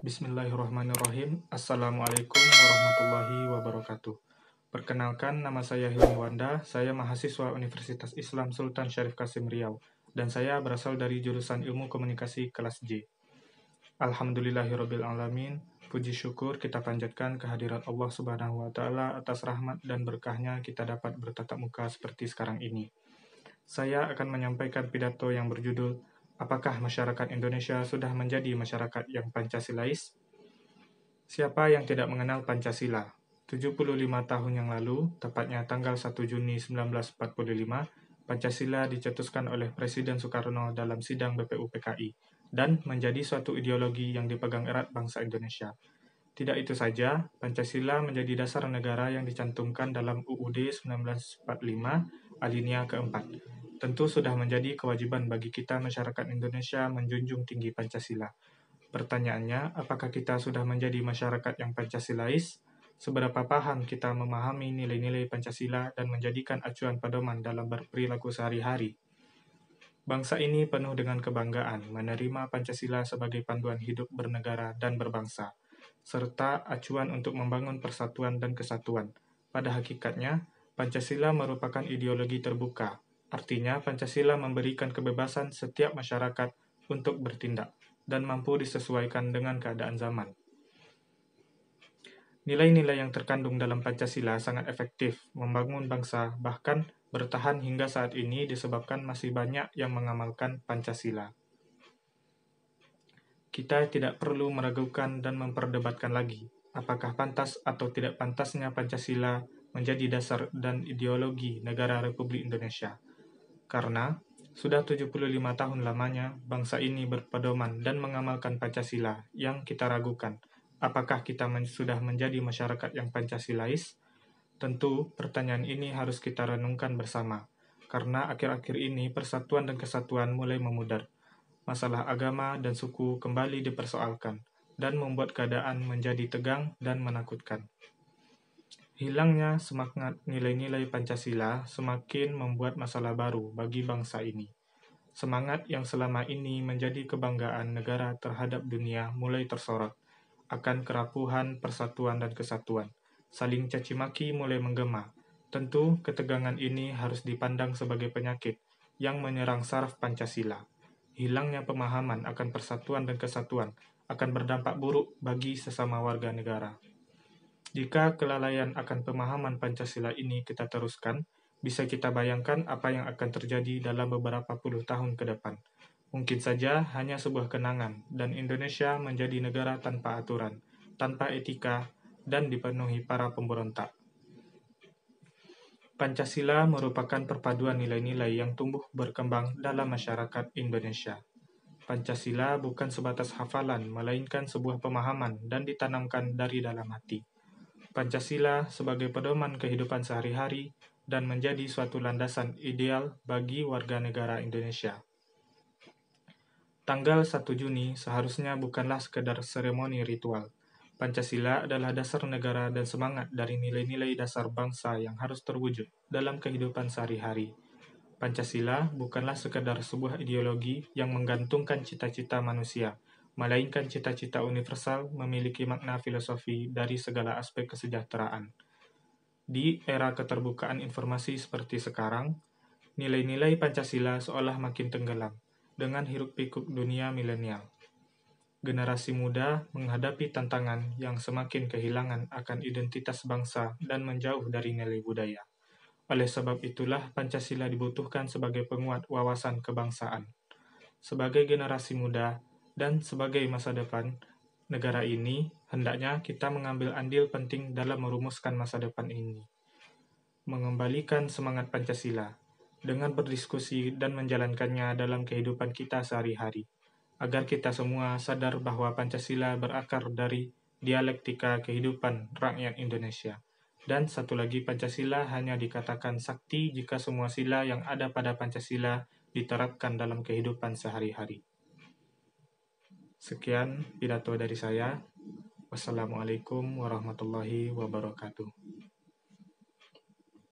Bismillahirrahmanirrahim. Assalamualaikum warahmatullahi wabarakatuh. Perkenalkan, nama saya Hilmi Wanda. Saya mahasiswa Universitas Islam Sultan Syarif Kasim Riau, dan saya berasal dari jurusan Ilmu Komunikasi kelas J. Alhamdulillahirabbil alamin. Puji syukur kita panjatkan kehadirat Allah Subhanahu wa taala atas rahmat dan berkahnya kita dapat bertatap muka seperti sekarang ini. Saya akan menyampaikan pidato yang berjudul Apakah masyarakat Indonesia sudah menjadi masyarakat yang Pancasilais? Siapa yang tidak mengenal Pancasila? 75 tahun yang lalu, tepatnya tanggal 1 Juni 1945, Pancasila dicetuskan oleh Presiden Soekarno dalam sidang BPUPKI dan menjadi suatu ideologi yang dipegang erat bangsa Indonesia. Tidak itu saja, Pancasila menjadi dasar negara yang dicantumkan dalam UUD 1945 alinea keempat. Tentu sudah menjadi kewajiban bagi kita masyarakat Indonesia menjunjung tinggi Pancasila. Pertanyaannya, apakah kita sudah menjadi masyarakat yang Pancasilais? Seberapa paham kita memahami nilai-nilai Pancasila dan menjadikan acuan pedoman dalam berperilaku sehari-hari? Bangsa ini penuh dengan kebanggaan menerima Pancasila sebagai panduan hidup bernegara dan berbangsa, serta acuan untuk membangun persatuan dan kesatuan. Pada hakikatnya, Pancasila merupakan ideologi terbuka. Artinya, Pancasila memberikan kebebasan setiap masyarakat untuk bertindak dan mampu disesuaikan dengan keadaan zaman. Nilai-nilai yang terkandung dalam Pancasila sangat efektif membangun bangsa, bahkan bertahan hingga saat ini disebabkan masih banyak yang mengamalkan Pancasila. Kita tidak perlu meragukan dan memperdebatkan lagi apakah pantas atau tidak pantasnya Pancasila menjadi dasar dan ideologi negara Republik Indonesia. Karena sudah 75 tahun lamanya bangsa ini berpedoman dan mengamalkan Pancasila yang kita ragukan. Apakah kita sudah menjadi masyarakat yang Pancasilais? Tentu, pertanyaan ini harus kita renungkan bersama. Karena akhir-akhir ini persatuan dan kesatuan mulai memudar. Masalah agama dan suku kembali dipersoalkan dan membuat keadaan menjadi tegang dan menakutkan. Hilangnya semangat nilai-nilai Pancasila semakin membuat masalah baru bagi bangsa ini. Semangat yang selama ini menjadi kebanggaan negara terhadap dunia mulai tersorot akan kerapuhan persatuan dan kesatuan. Saling caci maki mulai menggema. Tentu ketegangan ini harus dipandang sebagai penyakit yang menyerang saraf Pancasila. Hilangnya pemahaman akan persatuan dan kesatuan akan berdampak buruk bagi sesama warga negara. Jika kelalaian akan pemahaman Pancasila ini kita teruskan, bisa kita bayangkan apa yang akan terjadi dalam beberapa puluh tahun ke depan. Mungkin saja hanya sebuah kenangan, dan Indonesia menjadi negara tanpa aturan, tanpa etika, dan dipenuhi para pemberontak. Pancasila merupakan perpaduan nilai-nilai yang tumbuh berkembang dalam masyarakat Indonesia. Pancasila bukan sebatas hafalan, melainkan sebuah pemahaman dan ditanamkan dari dalam hati. Pancasila sebagai pedoman kehidupan sehari-hari dan menjadi suatu landasan ideal bagi warga negara Indonesia. Tanggal 1 Juni seharusnya bukanlah sekedar seremoni ritual. Pancasila adalah dasar negara dan semangat dari nilai-nilai dasar bangsa yang harus terwujud dalam kehidupan sehari-hari. Pancasila bukanlah sekedar sebuah ideologi yang menggantungkan cita-cita manusia, melainkan cita-cita universal memiliki makna filosofi dari segala aspek kesejahteraan. Di era keterbukaan informasi seperti sekarang, nilai-nilai Pancasila seolah makin tenggelam dengan hiruk-pikuk dunia milenial. Generasi muda menghadapi tantangan yang semakin kehilangan akan identitas bangsa dan menjauh dari nilai budaya. Oleh sebab itulah Pancasila dibutuhkan sebagai penguat wawasan kebangsaan. Sebagai generasi muda dan sebagai masa depan negara ini, hendaknya kita mengambil andil penting dalam merumuskan masa depan ini. Mengembalikan semangat Pancasila dengan berdiskusi dan menjalankannya dalam kehidupan kita sehari-hari, agar kita semua sadar bahwa Pancasila berakar dari dialektika kehidupan rakyat Indonesia. Dan satu lagi, Pancasila hanya dikatakan sakti jika semua sila yang ada pada Pancasila diterapkan dalam kehidupan sehari-hari. Sekian pidato dari saya. Wassalamualaikum warahmatullahi wabarakatuh.